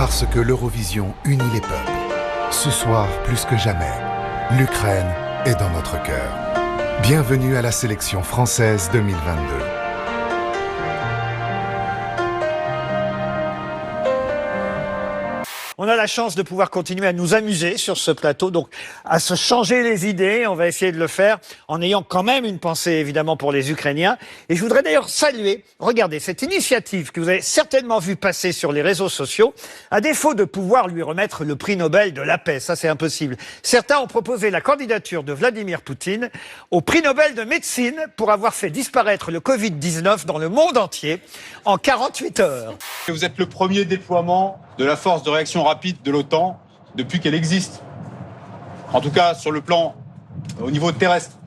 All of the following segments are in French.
Parce que l'Eurovision unit les peuples. Ce soir, plus que jamais, l'Ukraine est dans notre cœur. Bienvenue à la sélection française 2022. On a la chance de pouvoir continuer à nous amuser sur ce plateau, donc à se changer les idées. On va essayer de le faire en ayant quand même une pensée évidemment pour les Ukrainiens. Et je voudrais d'ailleurs saluer, regardez, cette initiative que vous avez certainement vu passer sur les réseaux sociaux. À défaut de pouvoir lui remettre le prix Nobel de la paix, ça c'est impossible. Certains ont proposé la candidature de Vladimir Poutine au prix Nobel de médecine pour avoir fait disparaître le Covid-19 dans le monde entier en 48 heures. Vous êtes le premier déploiement de la force de réaction rapide de l'OTAN depuis qu'elle existe. En tout cas, sur le plan au niveau terrestre.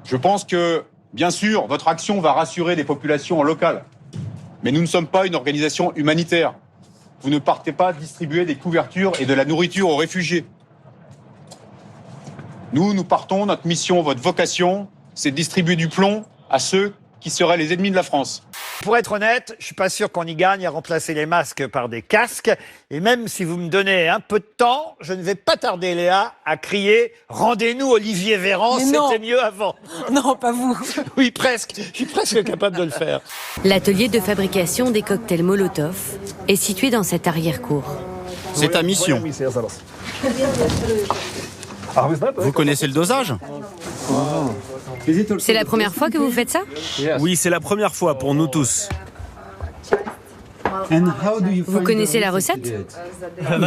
Je pense que, bien sûr, votre action va rassurer les populations locales. Mais nous ne sommes pas une organisation humanitaire. Vous ne partez pas distribuer des couvertures et de la nourriture aux réfugiés. Nous partons, notre mission, votre vocation, c'est de distribuer du plomb à ceux qui seraient les ennemis de la France. Pour être honnête, je suis pas sûr qu'on y gagne à remplacer les masques par des casques. Et même si vous me donnez un peu de temps, je ne vais pas tarder, Léa, à crier « Rendez-nous Olivier Véran, c'était mieux avant ». Non, pas vous. Oui, presque. Je suis presque capable de le faire. L'atelier de fabrication des cocktails Molotov est situé dans cette arrière-cour. C'est ta mission. Vous connaissez le dosage ? C'est la première fois que vous faites ça ? Oui, c'est la première fois pour nous tous. Vous connaissez la recette ?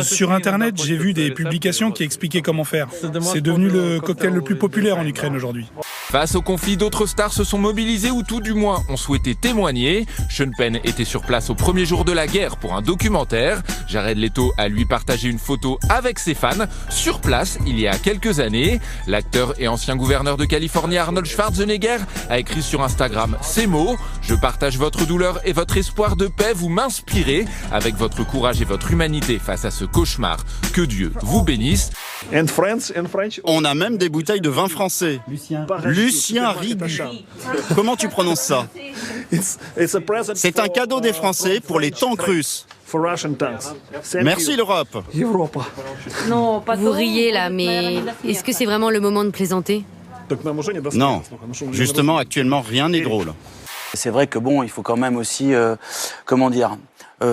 Sur Internet, j'ai vu des publications qui expliquaient comment faire. C'est devenu le cocktail le plus populaire en Ukraine aujourd'hui. Face au conflit, d'autres stars se sont mobilisées ou tout du moins ont souhaité témoigner. Sean Penn était sur place au premier jour de la guerre pour un documentaire. Jared Leto a lui partagé une photo avec ses fans sur place il y a quelques années. L'acteur et ancien gouverneur de Californie Arnold Schwarzenegger a écrit sur Instagram ces mots: « Je partage votre douleur et votre espoir de paix, vous m'inspirez avec votre courage et votre humanité face à ce cauchemar. Que Dieu vous bénisse. » On a même des bouteilles de vin français. Lucien Rigu. Comment tu prononces ça ? C'est un cadeau des Français pour les tanks russes. Merci l'Europe. Vous riez là, mais est-ce que c'est vraiment le moment de plaisanter ? Non, justement actuellement rien n'est drôle. C'est vrai que bon, il faut quand même aussi,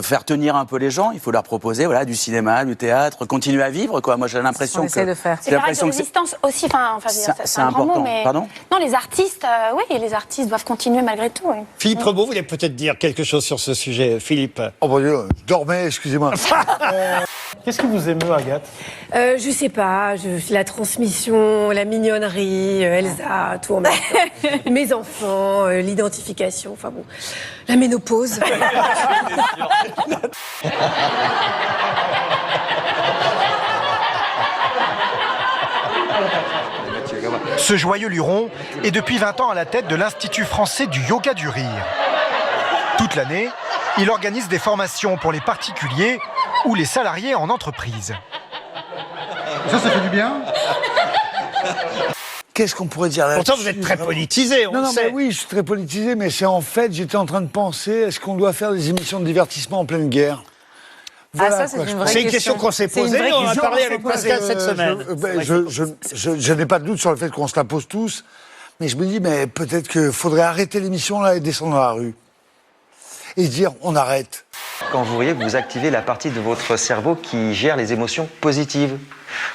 faire tenir un peu les gens. Il faut leur proposer, voilà, du cinéma, du théâtre, continuer à vivre, quoi. Moi, j'ai l'impression que essaie de faire. C'est vrai, de résistance aussi. Enfin, c'est un grand important. mot, mais Pardon ? Non, les artistes, les artistes doivent continuer malgré tout. Oui. Philippe Rebaud voulait peut-être dire quelque chose sur ce sujet. Philippe. Oh mon Dieu, je dormais, excusez-moi. Qu'est-ce qui vous émeut, Agathe ? Je sais pas, la transmission, la mignonnerie, Elsa, tout en même temps. Mes enfants, l'identification, enfin bon, la ménopause. Ce joyeux luron est depuis 20 ans à la tête de l'Institut français du yoga du rire. Toute l'année, il organise des formations pour les particuliers ou les salariés en entreprise. Ça fait du bien. Qu'est-ce qu'on pourrait dire là-dessus ? Pourtant, vous êtes très politisé, on le sait. Mais oui, je suis très politisé, mais c'est en fait, j'étais en train de penser, est-ce qu'on doit faire des émissions de divertissement en pleine guerre ? Voilà, ça, c'est une question qu'on s'est posée, on en a parlé avec Pascal cette semaine. Je n'ai pas de doute sur le fait qu'on se la pose tous, mais je me dis, mais peut-être qu'il faudrait arrêter l'émission là et descendre dans la rue. Et dire, on arrête. Quand vous riez, vous activez la partie de votre cerveau qui gère les émotions positives.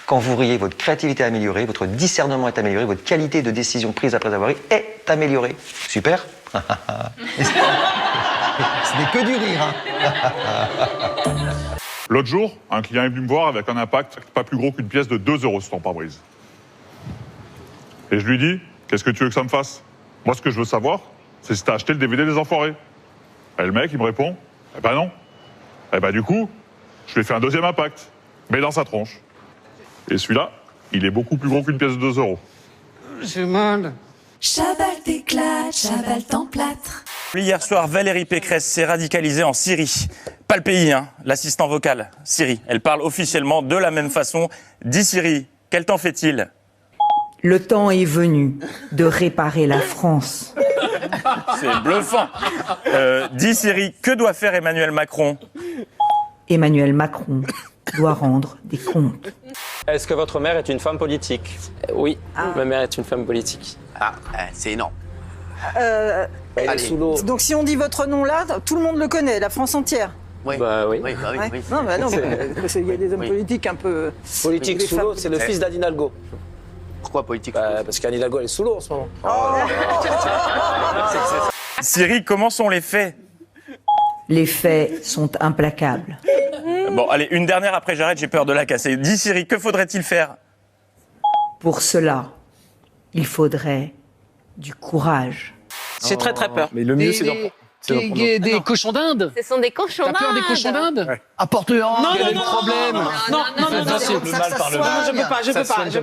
Quand vous riez, votre créativité est améliorée, votre discernement est amélioré, votre qualité de décision prise après avoir ri est améliorée. Super. Ce n'est que du rire. Hein. L'autre jour, un client est venu me voir avec un impact pas plus gros qu'une pièce de 2 € sur ton pare-brise. Et je lui dis, qu'est-ce que tu veux que ça me fasse ? Moi, ce que je veux savoir, c'est si t'as acheté le DVD des Enfoirés. Et le mec, il me répond, eh ben non. Eh ben du coup, je lui ai fait un deuxième impact, mais dans sa tronche. Et celui-là, il est beaucoup plus gros qu'une pièce de 2 €. J'ai mal. Chabal t'éclate, Chabal t'emplâtre. Hier soir, Valérie Pécresse s'est radicalisée en Syrie. Pas le pays, hein, l'assistant vocal, Syrie. Elle parle officiellement de la même façon. Dis Syrie, quel temps fait-il ? Le temps est venu de réparer la France. C'est bluffant. Dis Syrie, que doit faire Emmanuel Macron ? Emmanuel Macron doit rendre des comptes. Est-ce que votre mère est une femme politique? Oui, ma mère est une femme politique. Ah, c'est énorme. Elle est Allez. sous l'eau. Donc si on dit votre nom là, tout le monde le connaît, la France entière. Oui. Bah oui. Oui, bah oui, Ouais. oui. Non, bah non, C'est- parce qu'il y a des hommes politiques un peu. Politique des sous femmes l'eau, c'est le politiques. fils d'Anne Hidalgo. Pourquoi politique? Parce qu'Anne Hidalgo, elle est sous l'eau en ce moment. Siri, comment sont les faits? Les faits sont implacables. Bon, allez, une dernière après j'arrête, j'ai peur de la casser. Dis Siri, que faudrait-il faire? Pour cela, il faudrait du courage. J'ai très peur. Mais le mieux, c'est d'en Des cochons d'Inde. Ce sont des cochons T'as peur des cochons d'Inde? Apporte-leur un. Il y a des problèmes. Non, je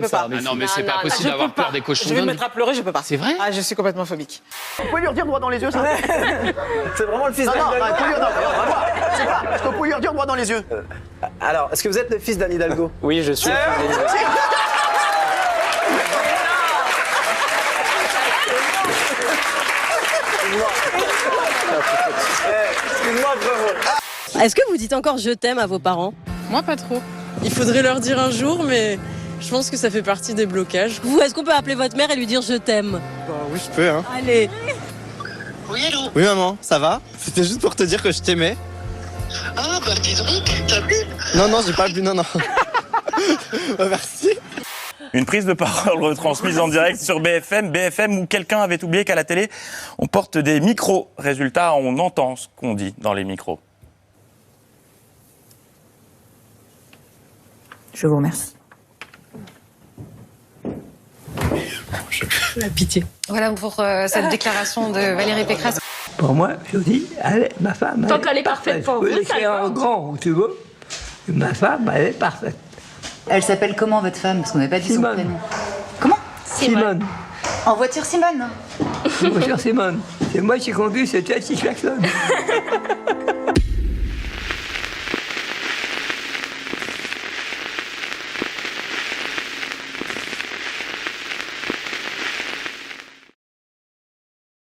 peux pas. Ah non, mais c'est pas Je possible d'avoir peux pas. peur des cochons Je vais me d'Inde. mettre à pleurer, je peux pas. C'est vrai? Ah, je suis complètement phobique. Vous pouvez lui redire droit dans les yeux, ça? C'est vraiment le fils Non, d'Anne non, Hidalgo. vous pouvez lui- non, on va voir. C'est pas. Est-ce que vous pouvez lui redire droit dans les yeux? Alors, est-ce que vous êtes le fils d'Anne Hidalgo? Oui, je suis le fils d'Anne Hidalgo. Excuse-moi, frérot. Est-ce que vous dites encore je t'aime à vos parents? Moi, pas trop. Il faudrait leur dire un jour, mais je pense que ça fait partie des blocages. Vous, est-ce qu'on peut appeler votre mère et lui dire je t'aime? Bah oui, je peux, hein. Allez. Oui, allô? Oui, maman, ça va? C'était juste pour te dire que je t'aimais. Ah, bah dis donc, t'as bu? Non, non, j'ai pas bu, non, non. Merci. Une prise de parole retransmise en direct sur BFM où quelqu'un avait oublié qu'à la télé, on porte des micros. Résultat, on entend ce qu'on dit dans les micros. Je vous remercie. La pitié. Voilà pour cette déclaration de Valérie Pécresse. Pour moi, je dis, ma femme. Tant qu'elle est parfaite pour vous, Je peux ça l'écrire va. en grand, tu veux. Ma femme, elle est parfaite. Elle s'appelle comment votre femme? Parce qu'on n'avait pas dit son prénom. Comment? Simone. En voiture Simone. Bonjour Simone. C'est moi qui conduis cette satisfaction.